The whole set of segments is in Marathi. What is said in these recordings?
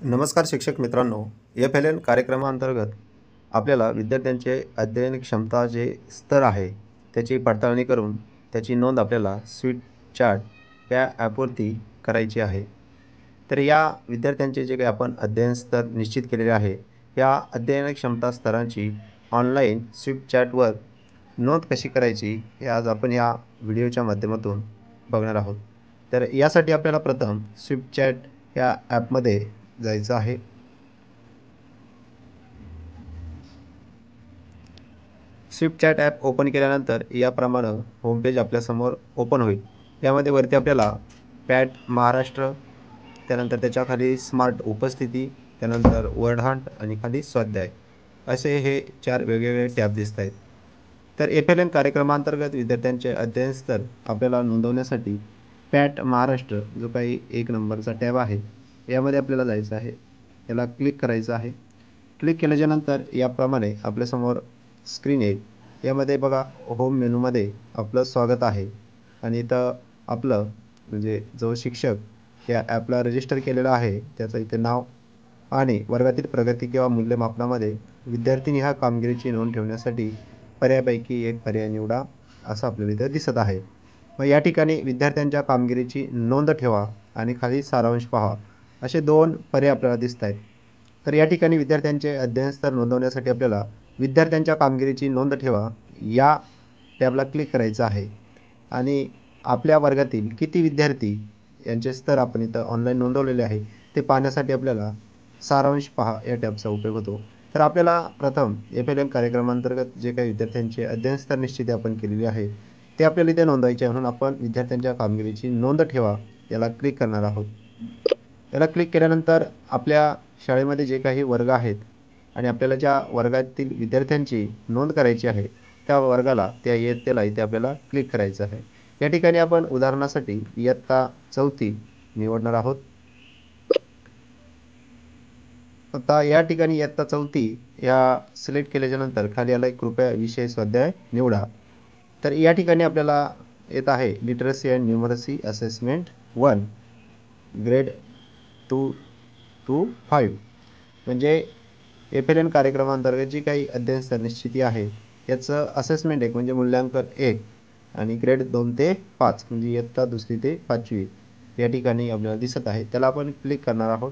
नमस्कार शिक्षक मित्रांनो, FLN कार्यक्रमाअंतर्गत आपल्याला विद्यार्थ्यांचे अध्ययन क्षमता जे स्तर आहे त्याची पडताळणी करून त्याची नोंद आपल्याला स्वीट चार्ट या ॲपवरती करायची आहे. तर या विद्यार्थ्यांचे जे काही आपण अध्ययन स्तर निश्चित केलेले आहे, या अध्ययन क्षमता स्तरांची ऑनलाईन स्वीट चार्टवर नोंद कशी करायची हे आज आपण या व्हिडिओच्या माध्यमातून बघणार आहोत. तर यासाठी आपल्याला प्रथम स्वीट चॅट या ॲपमध्ये जायचं आहे. स्विफ्ट चॅट ॲप ओपन केल्यानंतर याप्रमाणे होमपेज आपल्यासमोर ओपन होईल. यामध्ये वरती आपल्याला पॅट महाराष्ट्र, त्यानंतर त्याच्याखाली स्मार्ट उपस्थिती, त्यानंतर वर्डहांट आणि खाली स्वाध्याय असे हे 4 वेगवेगळे टॅब दिसत आहेत. तर FLN कार्यक्रमांतर्गत विद्यार्थ्यांचे अध्ययन स्तर आपल्याला नोंदवण्यासाठी पॅट महाराष्ट्र जो काही 1 नंबरचा टॅब आहे यामध्ये आपल्याला जायचं आहे. याला क्लिक करायचं आहे. क्लिक केल्याच्यानंतर याप्रमाणे आपल्यासमोर स्क्रीन येईल. यामध्ये बघा होम मेनूमध्ये आपलं स्वागत आहे आणि इथं आपलं म्हणजे जो शिक्षक या ॲपला रजिस्टर केलेला आहे त्याचं इथे नाव आणि वर्गातील प्रगती किंवा मूल्यमापनामध्ये विद्यार्थ्यांनी ह्या कामगिरीची नोंद ठेवण्यासाठी पर्यायापैकी एक पर्याय निवडा असं आपल्याला इथं दिसत आहे. मग या ठिकाणी विद्यार्थ्यांच्या कामगिरीची नोंद ठेवा आणि खाली सारांश पहा असे 2 पर्याय आपल्याला दिसत आहेत. तर या ठिकाणी विद्यार्थ्यांचे अध्ययन स्तर नोंदवण्यासाठी आपल्याला विद्यार्थ्यांच्या कामगिरीची नोंद ठेवा या टॅबला क्लिक करायचं आहे आणि आपल्या वर्गातील किती विद्यार्थी यांचे स्तर आपण इथं ऑनलाईन नोंदवलेले आहे ते पाहण्यासाठी आपल्याला सारांश पहा या टॅबचा उपयोग होतो. तर आपल्याला प्रथम FLN कार्यक्रमांतर्गत जे काही विद्यार्थ्यांचे अध्ययन स्तर निश्चिती आपण केलेली आहे ते आपल्याला इथे नोंदवायचे आहे. म्हणून आपण विद्यार्थ्यांच्या कामगिरीची नोंद ठेवा याला क्लिक करणार आहोत. याला क्लिक केल्यानंतर आपल्या शाळेमध्ये जे काही वर्ग आहेत आणि आपल्याला ज्या वर्गातील विद्यार्थ्यांची नोंद करायची आहे त्या वर्गाला त्या इयत्तेला इथे आपल्याला क्लिक करायचं आहे. या ठिकाणी आपण उदाहरणासाठी इयत्ता 4थी निवडणार आहोत. आता या ठिकाणी इयत्ता 4थी या सिलेक्ट केल्याच्यानंतर खाली आला कृपया विषय स्वाध्याय निवडा. तर या ठिकाणी आपल्याला येत आहे literacy and numeracy assessment 1 grade 2 to 5 म्हणजे FLN कार्यक्रमांतर्गत जी काही अध्ययन स्तर निश्चिती आहे याचं असेसमेंट 1 म्हणजे मूल्यांकन 1 आणि ग्रेड 2 ते 5 म्हणजे इयत्ता 2री ते 5वी या ठिकाणी आपल्याला दिसत आहे. त्याला आपण क्लिक करणार आहोत.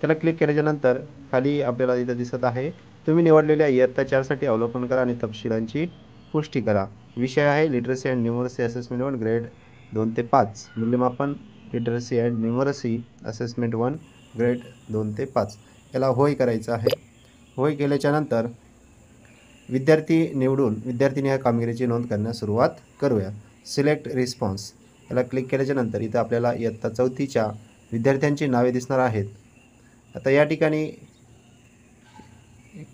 त्याला क्लिक केल्याच्यानंतर खाली आपल्याला इथं दिसत आहे तुम्ही निवडलेल्या इयत्ता 4साठी अवलोकन करा आणि तपशिलांची पुष्टी करा. विषय आहे literacy and numeracy assessment 1 grade 2 ते 5 मूल्यमापन literacy and numeracy assessment 1 grade 2 ते 5 याला होय करायचं आहे. होय केल्याच्यानंतर विद्यार्थी निवडून विद्यार्थ्यांनी ह्या कामगिरीची नोंद करण्यास सुरुवात करूया. सिलेक्ट रिस्पॉन्स याला क्लिक केल्याच्यानंतर इथं आपल्याला इयत्ता 4थीच्या विद्यार्थ्यांची नावे दिसणार आहेत. आता या ठिकाणी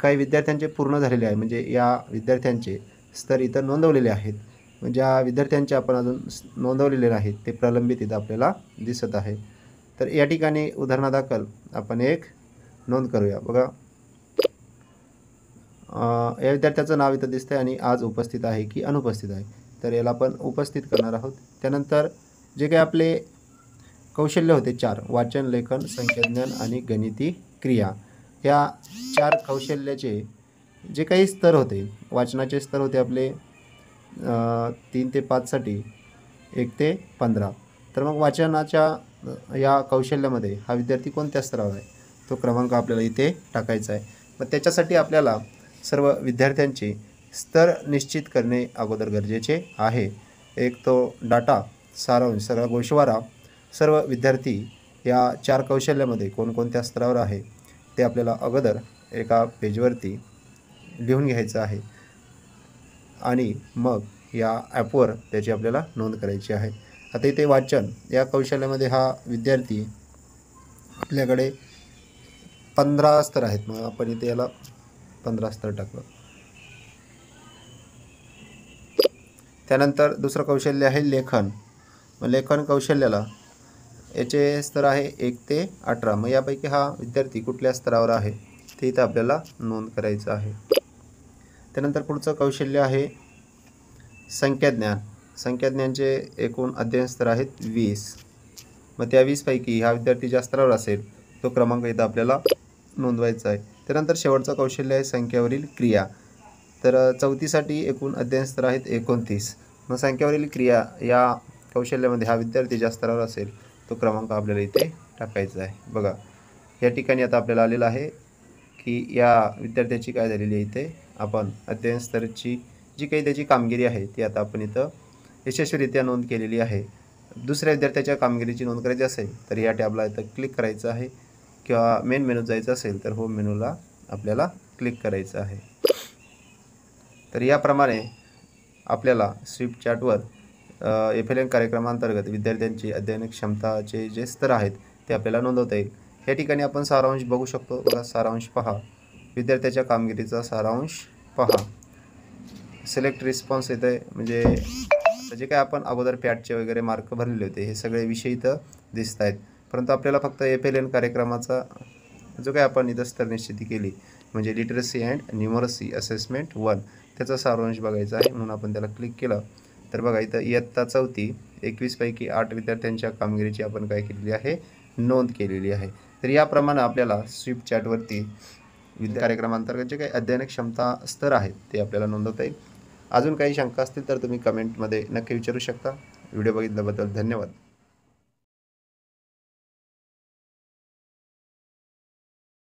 काही विद्यार्थ्यांचे पूर्ण झालेले आहे म्हणजे या विद्यार्थ्यांचे स्तर इथं नोंदवलेले आहेत. म्हणजे ज्या विद्यार्थ्यांचे आपण अजून नोंदवलेले नाहीत ते प्रलंबित इथं आपल्याला दिसत आहे. तर या ठिकाणी उदाहरणादाखल आपण एक नोंद करूया. बघा या विद्यार्थ्याचं नाव इथं दिसतंय आणि आज उपस्थित आहे की अनुपस्थित आहे. तर याला आपण उपस्थित करणार आहोत. त्यानंतर जे काही आपले कौशल्य होते 4 वाचन, लेखन, संख्याज्ञान आणि गणिती क्रिया या 4 कौशल्याचे जे काही स्तर होते वाचनाचे स्तर होते आपले 3 ते 5साठी 1 ते 15. तर मग वाचनाच्या या कौशल्यामध्ये हा विद्यार्थी कोणत्या स्तरावर आहे तो क्रमांक आपल्याला इथे टाकायचा आहे. मग त्याच्यासाठी आपल्याला सर्व विद्यार्थ्यांचे स्तर निश्चित करणे अगोदर गरजेचे आहे. एक तो डाटा सारांश सगळा गोषवारा सर्व विद्यार्थी या 4 कौशल्यामध्ये कोणकोणत्या स्तरावर आहे ते आपल्याला अगोदर एका पेजवरती लिहून घ्यायचं आहे आणि मग या ॲपवर त्याची आपल्याला नोंद करायची आहे. आता इथे वाचन या कौशल्यामध्ये हा विद्यार्थी आपल्याकडे 15 स्तर आहेत. मग आपण इथे याला 15 स्तर टाकलं. त्यानंतर दुसरं कौशल्य आहे लेखन. मग लेखन कौशल्याला याचे स्तर आहे 1 ते 18. मग यापैकी हा विद्यार्थी कुठल्या स्तरावर आहे ते इथं आपल्याला नोंद करायचं आहे. त्यानंतर पुढचं कौशल्य आहे संख्याज्ञान. संख्याज्ञानचे एकूण अध्ययन स्तर आहेत 20. मग त्या 20 पैकी हा विद्यार्थी ज्या स्तरावर असेल तो क्रमांक इथं आपल्याला नोंदवायचा आहे. त्यानंतर शेवटचं कौशल्य आहे संख्यावरील क्रिया. तर चौथीसाठी एकूण अध्ययन स्तर आहेत 29. मग संख्यावरील क्रिया या कौशल्यामध्ये हा विद्यार्थी ज्या स्तरावर असेल तो क्रमांक आपल्याला इथे टाकायचा आहे. बघा या ठिकाणी आता आपल्याला आलेलं आहे की या विद्यार्थ्याची काय झालेली आहे, इथे आपण अध्ययन स्तराची जी काही त्याची कामगिरी आहे ती आता आपण इथं यशस्वीरित्या नोंद केलेली आहे. दुसऱ्या विद्यार्थ्याच्या कामगिरीची नोंद करायची असेल तर या टॅबला इथं क्लिक करायचं आहे किंवा मेन मेनूत जायचं असेल तर होम मेनूला आपल्याला क्लिक करायचं आहे. तर याप्रमाणे आपल्याला स्विफ्ट चॅटवर FLN कार्यक्रमांतर्गत विद्यार्थ्यांची अध्ययन क्षमताचे जे स्तर आहेत ते आपल्याला नोंदवता येईल. या ठिकाणी आपण सारांश बघू शकतो. बघा सारांश पहा, विद्यार्थ्याच्या कामगिरीचा सारांश पहा. सिलेक्ट रिस्पॉन्स येतं म्हणजे जे काय आपण अगोदर पॅटचे वगैरे मार्क भरलेले होते हे सगळे विषय इथं दिसत आहेत. परंतु आपल्याला फक्त FLN कार्यक्रमाचा जो काय आपण इथं स्तर निश्चिती केली म्हणजे लिटरसी अँड न्यूमरसी असेसमेंट 1 त्याचा सारांश बघायचा आहे. म्हणून आपण त्याला क्लिक केलं तर बघा इथं इयत्ता 4थी 21 पैकी 8 विद्यार्थ्यांच्या कामगिरीची आपण काय केलेली आहे, नोंद केलेली आहे. तर याप्रमाणे आपल्याला स्विफ्ट चॅटवरती कार्यक्रमांतर्गत जे काही अध्ययन क्षमता स्तर आहेत ते आपल्याला नोंदवता येईल. अजून काही शंका असतील तर तुम्ही कमेंटमध्ये नक्की विचारू शकता. व्हिडिओ बघितल्याबद्दल धन्यवाद.